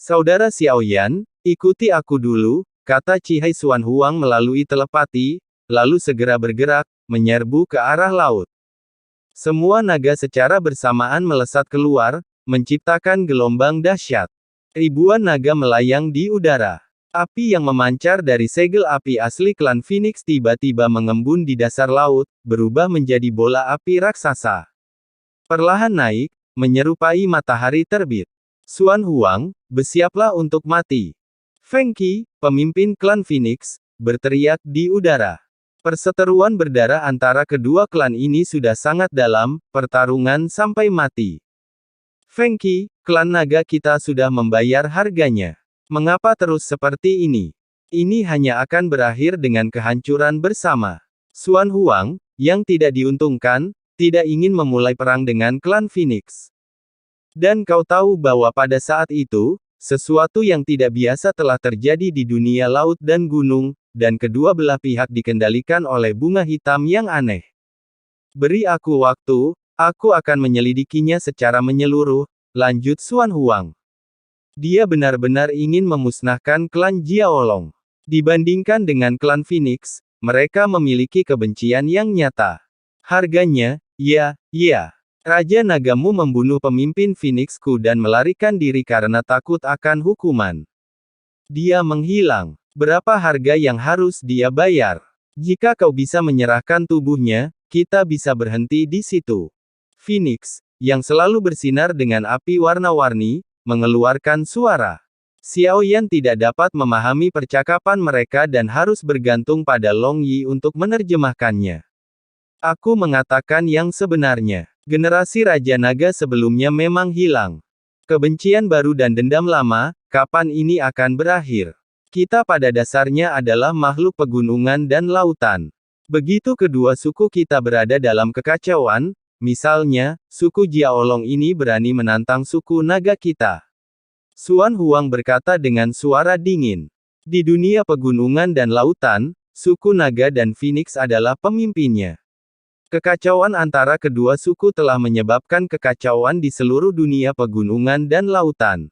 Saudara Xiaoyan, ikuti aku dulu, kata Cihai Xuan Huang melalui telepati, lalu segera bergerak, menyerbu ke arah laut. Semua naga secara bersamaan melesat keluar, menciptakan gelombang dahsyat. Ribuan naga melayang di udara. Api yang memancar dari segel api asli klan Phoenix tiba-tiba mengembun di dasar laut, berubah menjadi bola api raksasa. Perlahan naik, menyerupai matahari terbit. Xuan Huang, bersiaplah untuk mati. Feng Qi, pemimpin klan Phoenix, berteriak di udara. Perseteruan berdarah antara kedua klan ini sudah sangat dalam, pertarungan sampai mati. Feng Qi, klan naga kita sudah membayar harganya. Mengapa terus seperti ini? Ini hanya akan berakhir dengan kehancuran bersama. Xuan Huang, yang tidak diuntungkan, tidak ingin memulai perang dengan klan Phoenix. Dan kau tahu bahwa pada saat itu, sesuatu yang tidak biasa telah terjadi di dunia laut dan gunung, dan kedua belah pihak dikendalikan oleh bunga hitam yang aneh. Beri aku waktu, aku akan menyelidikinya secara menyeluruh, lanjut Xuan Huang. Dia benar-benar ingin memusnahkan klan Jiaolong. Dibandingkan dengan klan Phoenix, mereka memiliki kebencian yang nyata. Harganya, ya. Raja Nagamu membunuh pemimpin Phoenixku dan melarikan diri karena takut akan hukuman. Dia menghilang. Berapa harga yang harus dia bayar? Jika kau bisa menyerahkan tubuhnya, kita bisa berhenti di situ. Phoenix, yang selalu bersinar dengan api warna-warni, mengeluarkan suara. Xiaoyan tidak dapat memahami percakapan mereka dan harus bergantung pada Long Yi untuk menerjemahkannya. Aku mengatakan yang sebenarnya. Generasi Raja Naga sebelumnya memang hilang. Kebencian baru dan dendam lama, kapan ini akan berakhir? Kita pada dasarnya adalah makhluk pegunungan dan lautan. Begitu kedua suku kita berada dalam kekacauan, misalnya, suku Jiaolong ini berani menantang suku naga kita. Xuan Huang berkata dengan suara dingin. Di dunia pegunungan dan lautan, suku naga dan Phoenix adalah pemimpinnya. Kekacauan antara kedua suku telah menyebabkan kekacauan di seluruh dunia pegunungan dan lautan.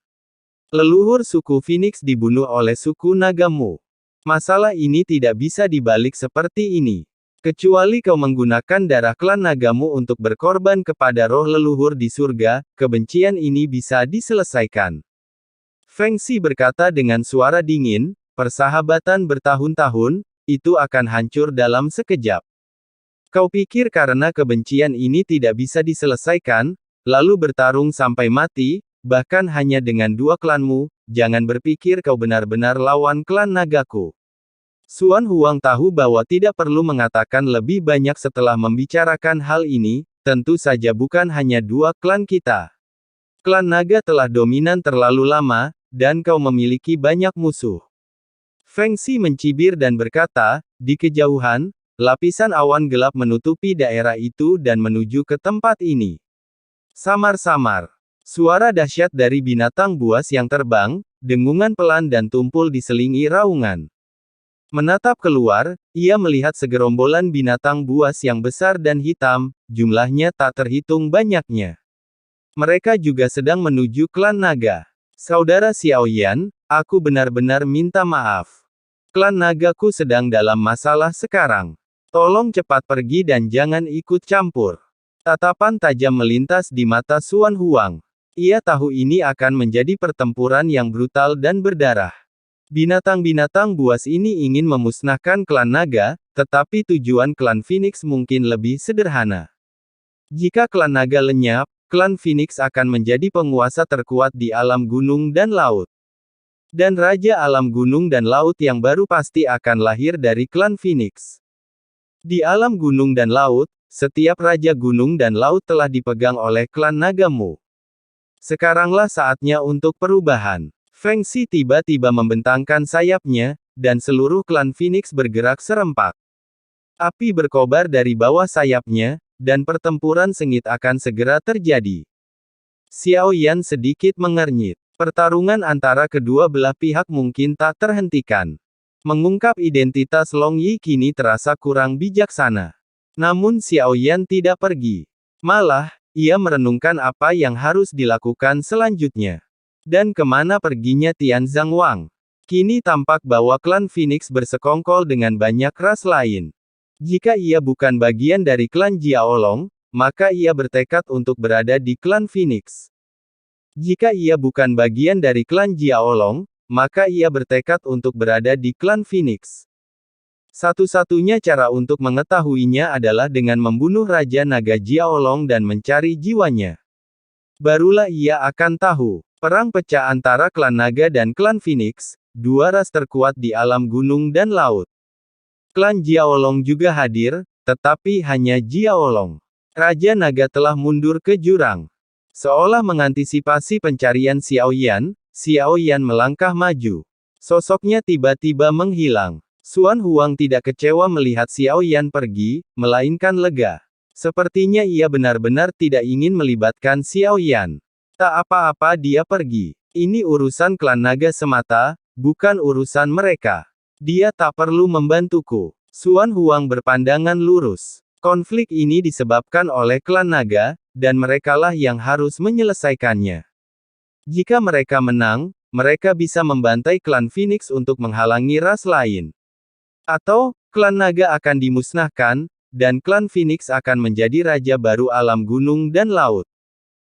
Leluhur suku Phoenix dibunuh oleh suku Nagamu. Masalah ini tidak bisa dibalik seperti ini. Kecuali kau menggunakan darah klan Nagamu untuk berkorban kepada roh leluhur di surga, kebencian ini bisa diselesaikan. Feng Qi berkata dengan suara dingin, persahabatan bertahun-tahun, itu akan hancur dalam sekejap. Kau pikir karena kebencian ini tidak bisa diselesaikan, lalu bertarung sampai mati, bahkan hanya dengan dua klanmu, jangan berpikir kau benar-benar lawan klan nagaku. Xuan Huang tahu bahwa tidak perlu mengatakan lebih banyak setelah membicarakan hal ini, tentu saja bukan hanya dua klan kita. Klan naga telah dominan terlalu lama, dan kau memiliki banyak musuh. Feng Qi mencibir dan berkata, di kejauhan, lapisan awan gelap menutupi daerah itu dan menuju ke tempat ini. Samar-samar. Suara dahsyat dari binatang buas yang terbang, dengungan pelan dan tumpul diselingi raungan. Menatap keluar, ia melihat segerombolan binatang buas yang besar dan hitam, jumlahnya tak terhitung banyaknya. Mereka juga sedang menuju klan naga. Saudara Xiaoyan, aku benar-benar minta maaf. Klan nagaku sedang dalam masalah sekarang. Tolong cepat pergi dan jangan ikut campur. Tatapan tajam melintas di mata Xuan Huang. Ia tahu ini akan menjadi pertempuran yang brutal dan berdarah. Binatang-binatang buas ini ingin memusnahkan klan naga, tetapi tujuan klan Phoenix mungkin lebih sederhana. Jika klan naga lenyap, klan Phoenix akan menjadi penguasa terkuat di alam gunung dan laut. Dan Raja Alam Gunung dan Laut yang baru pasti akan lahir dari klan Phoenix. Di alam gunung dan laut, setiap raja gunung dan laut telah dipegang oleh klan Nagamu. Sekaranglah saatnya untuk perubahan. Feng Qi tiba-tiba membentangkan sayapnya, dan seluruh klan Phoenix bergerak serempak. Api berkobar dari bawah sayapnya, dan pertempuran sengit akan segera terjadi. Xiaoyan sedikit mengernyit. Pertarungan antara kedua belah pihak mungkin tak terhentikan. Mengungkap identitas Long Yi kini terasa kurang bijaksana. Namun Xiaoyan tidak pergi. Malah, ia merenungkan apa yang harus dilakukan selanjutnya. Dan kemana perginya Tianzang Wang? Kini tampak bahwa klan Phoenix bersekongkol dengan banyak ras lain. Jika ia bukan bagian dari klan Jiaolong, maka ia bertekad untuk berada di klan Phoenix. Jika ia bukan bagian dari klan Jiaolong, maka ia bertekad untuk berada di klan Phoenix. Satu-satunya cara untuk mengetahuinya adalah dengan membunuh Raja Naga Jiaolong dan mencari jiwanya. Barulah ia akan tahu. Perang pecah antara klan naga dan klan Phoenix, dua ras terkuat di alam gunung dan laut. Klan Jiaolong juga hadir, tetapi hanya Jiaolong. Raja Naga telah mundur ke jurang. Seolah mengantisipasi pencarian Xiaoyan, Xiaoyan melangkah maju. Sosoknya tiba-tiba menghilang. Xuan Huang tidak kecewa melihat Xiaoyan pergi, melainkan lega. Sepertinya ia benar-benar tidak ingin melibatkan Xiaoyan. Tak apa-apa dia pergi. Ini urusan klan naga semata, bukan urusan mereka. Dia tak perlu membantuku. Xuan Huang berpandangan lurus. Konflik ini disebabkan oleh klan naga, dan merekalah yang harus menyelesaikannya. Jika mereka menang, mereka bisa membantai klan Phoenix untuk menghalangi ras lain. Atau, klan naga akan dimusnahkan, dan klan Phoenix akan menjadi raja baru alam gunung dan laut.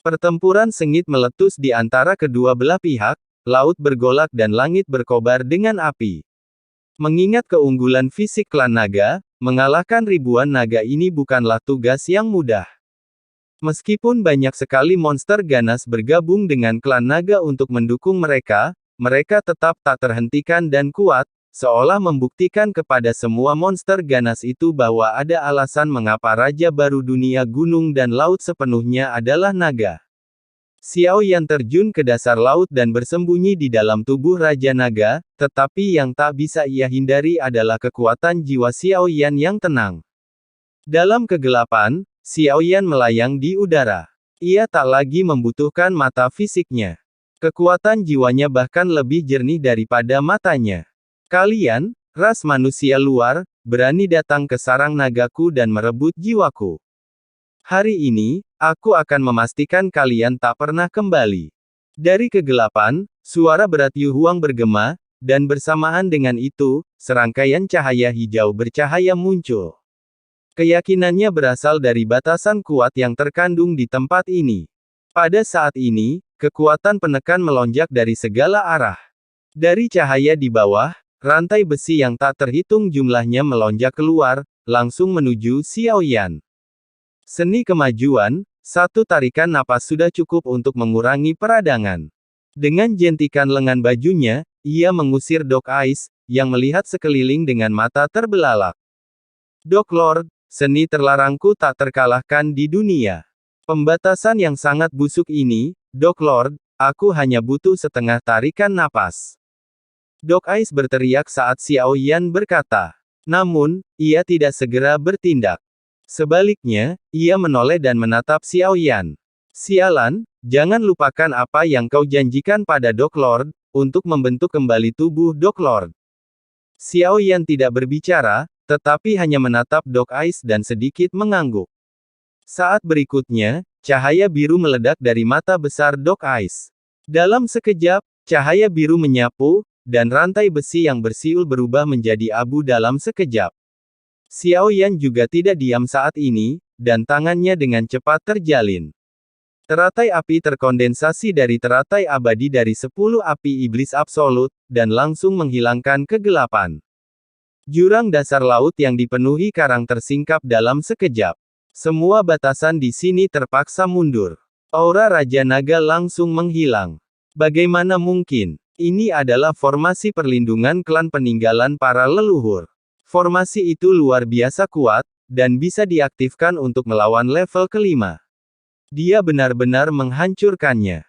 Pertempuran sengit meletus di antara kedua belah pihak, laut bergolak dan langit berkobar dengan api. Mengingat keunggulan fisik klan naga, mengalahkan ribuan naga ini bukanlah tugas yang mudah. Meskipun banyak sekali monster ganas bergabung dengan klan naga untuk mendukung mereka, mereka tetap tak terhentikan dan kuat, seolah membuktikan kepada semua monster ganas itu bahwa ada alasan mengapa raja baru dunia gunung dan laut sepenuhnya adalah naga. Xiaoyan terjun ke dasar laut dan bersembunyi di dalam tubuh Raja Naga, tetapi yang tak bisa ia hindari adalah kekuatan jiwa Xiaoyan yang tenang. Dalam kegelapan, Xiaoyan melayang di udara. Ia tak lagi membutuhkan mata fisiknya. Kekuatan jiwanya bahkan lebih jernih daripada matanya. Kalian, ras manusia luar, berani datang ke sarang nagaku dan merebut jiwaku. Hari ini, aku akan memastikan kalian tak pernah kembali. Dari kegelapan, suara berat Yu Huang bergema, dan bersamaan dengan itu, serangkaian cahaya hijau bercahaya muncul. Keyakinannya berasal dari batasan kuat yang terkandung di tempat ini. Pada saat ini, kekuatan penekan melonjak dari segala arah. Dari cahaya di bawah, rantai besi yang tak terhitung jumlahnya melonjak keluar, langsung menuju Xiaoyan. Seni kemajuan, satu tarikan napas sudah cukup untuk mengurangi peradangan. Dengan jentikan lengan bajunya, ia mengusir Dark Eyes, yang melihat sekeliling dengan mata terbelalak. Dark Lord, seni terlarangku tak terkalahkan di dunia. Pembatasan yang sangat busuk ini, Dark Lord, aku hanya butuh setengah tarikan napas. Dark Eyes berteriak saat Xiaoyan berkata. Namun, ia tidak segera bertindak. Sebaliknya, ia menoleh dan menatap Xiaoyan. Sialan, jangan lupakan apa yang kau janjikan pada Dark Lord, untuk membentuk kembali tubuh Dark Lord. Xiaoyan tidak berbicara, tetapi hanya menatap Dark Eyes dan sedikit mengangguk. Saat berikutnya, cahaya biru meledak dari mata besar Dark Eyes. Dalam sekejap, cahaya biru menyapu, dan rantai besi yang bersiul berubah menjadi abu dalam sekejap. Xiaoyan juga tidak diam saat ini, dan tangannya dengan cepat terjalin. Teratai api terkondensasi dari teratai abadi dari 10 api iblis absolut, dan langsung menghilangkan kegelapan. Jurang dasar laut yang dipenuhi karang tersingkap dalam sekejap. Semua batasan di sini terpaksa mundur. Aura Raja Naga langsung menghilang. Bagaimana mungkin? Ini adalah formasi perlindungan klan peninggalan para leluhur. Formasi itu luar biasa kuat, dan bisa diaktifkan untuk melawan level kelima. Dia benar-benar menghancurkannya.